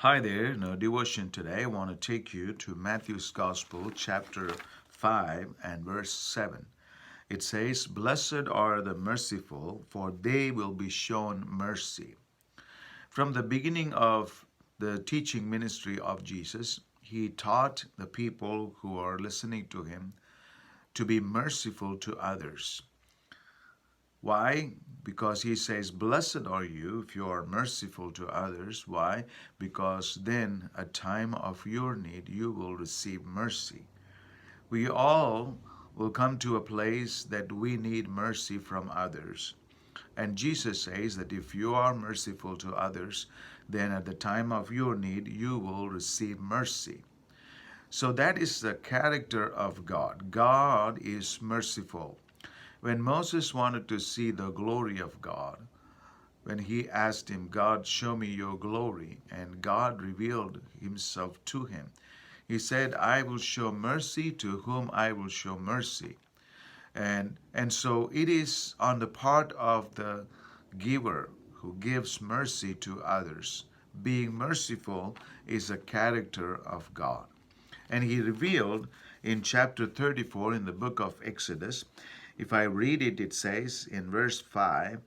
Hi there. In our devotion today, I want to take you to Matthew's Gospel, chapter 5 and verse 7. It says, "Blessed are the merciful, for they will be shown mercy." From the beginning of the teaching ministry of Jesus, he taught the people who are listening to him to be merciful to others. Why? Because he says, "Blessed are you if you are merciful to others." Why? Because then, at time of your need, you will receive mercy. We all will come to a place that we need mercy from others. And Jesus says that if you are merciful to others, then at the time of your need, you will receive mercy. So that is the character of God. God is merciful. When Moses wanted to see the glory of God, when he asked him, "God, show me your glory," and God revealed himself to him, he said, "I will show mercy to whom I will show mercy." And so it is on the part of the giver who gives mercy to others. Being merciful is a character of God. And he revealed in chapter 34 in the book of Exodus, if I read it, it says in verse 5,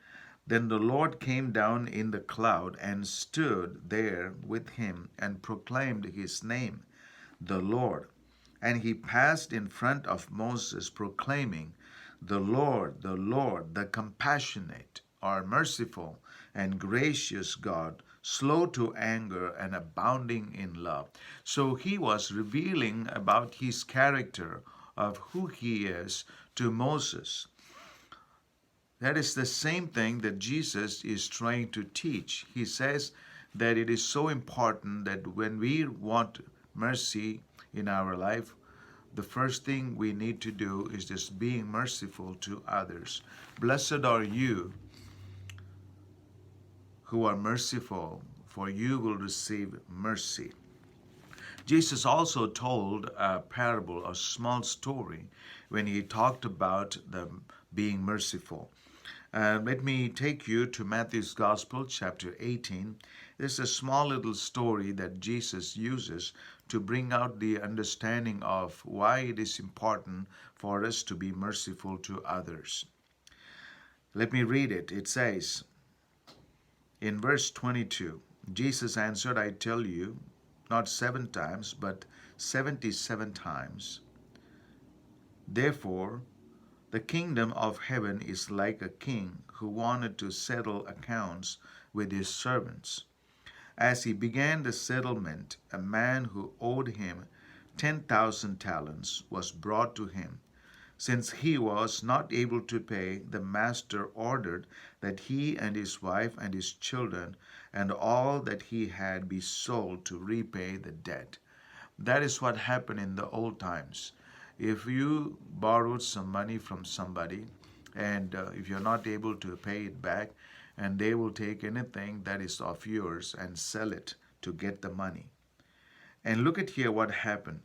"Then the Lord came down in the cloud and stood there with him and proclaimed his name, the Lord. And he passed in front of Moses, proclaiming, the Lord, the compassionate, or merciful and gracious God, slow to anger and abounding in love." So he was revealing about his character of who he is to Moses. That is the same thing that Jesus is trying to teach. He says that it is so important that when we want mercy in our life, the first thing we need to do is just being merciful to others. Blessed are you who are merciful, for you will receive mercy. Jesus also told a parable, a small story, when he talked about the being merciful. Let me take you to Matthew's Gospel, chapter 18. This is a small little story that Jesus uses to bring out the understanding of why it is important for us to be merciful to others. Let me read it. It says in verse 22, Jesus answered, "I tell you, not 7 times, but 77 times. Therefore, the kingdom of heaven is like a king who wanted to settle accounts with his servants. As he began the settlement, a man who owed him 10,000 talents was brought to him. Since he was not able to pay, the master ordered that he and his wife and his children and all that he had be sold to repay the debt." That is what happened in the old times. If you borrowed some money from somebody and if you're not able to pay it back, and they will take anything that is of yours and sell it to get the money. And look at here what happened.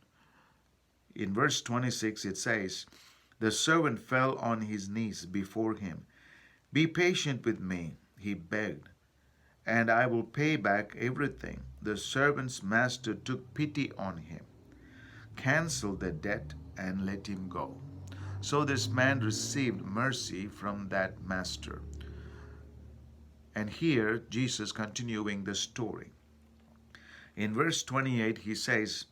In verse 26 it says, "The servant fell on his knees before him. 'Be patient with me,' he begged, 'and I will pay back everything.' The servant's master took pity on him, canceled the debt, and let him go." So this man received mercy from that master. And here Jesus continuing the story. In verse 28 he says,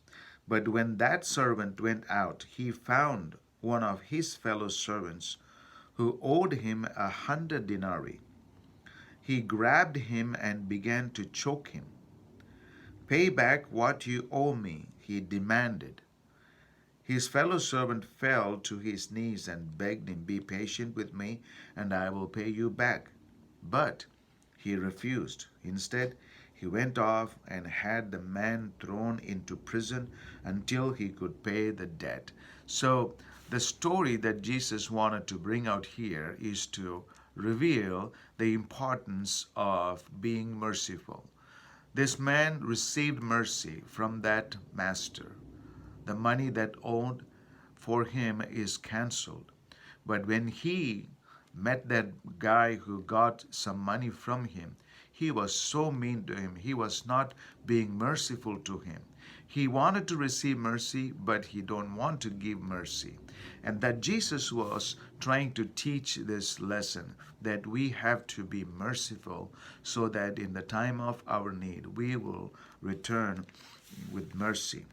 "But when that servant went out, he found one of his fellow servants who owed him 100 denarii. He grabbed him and began to choke him. 'Pay back what you owe me,' he demanded. His fellow servant fell to his knees and begged him, 'Be patient with me, and I will pay you back.' But he refused. Instead, he went off and had the man thrown into prison until he could pay the debt." So, the story that Jesus wanted to bring out here is to reveal the importance of being merciful. This man received mercy from that master. The money that owed for him is canceled. But when he met that guy who got some money from him, he was so mean to him. He was not being merciful to him. He wanted to receive mercy, but he don't want to give mercy. And that Jesus was trying to teach this lesson, that we have to be merciful so that in the time of our need we will return with mercy.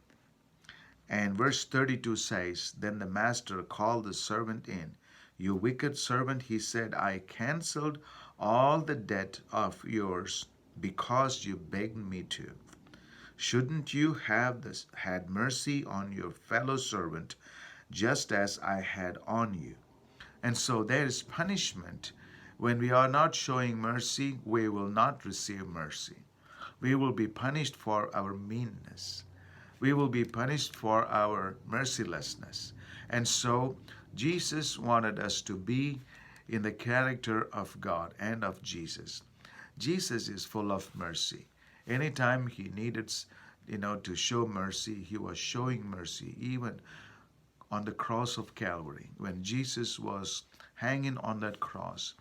And verse 32 says, Then the master called the servant in. You wicked servant, he said, I canceled all the debt of yours because you begged me to. Shouldn't you have had mercy on your fellow servant just as I had on you? And so there is punishment. When we are not showing mercy, we will not receive mercy. We will be punished for our meanness. We will be punished for our mercilessness. And so Jesus wanted us to be in the character of God and of Jesus. Jesus is full of mercy. Anytime he needed, to show mercy, he was showing mercy. Even on the cross of Calvary, when Jesus was hanging on that cross,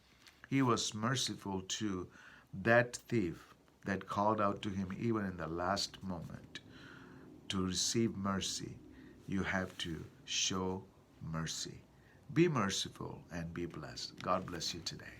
he was merciful to that thief that called out to him even in the last moment. To receive mercy, you have to show mercy. Be merciful and be blessed. God bless you today.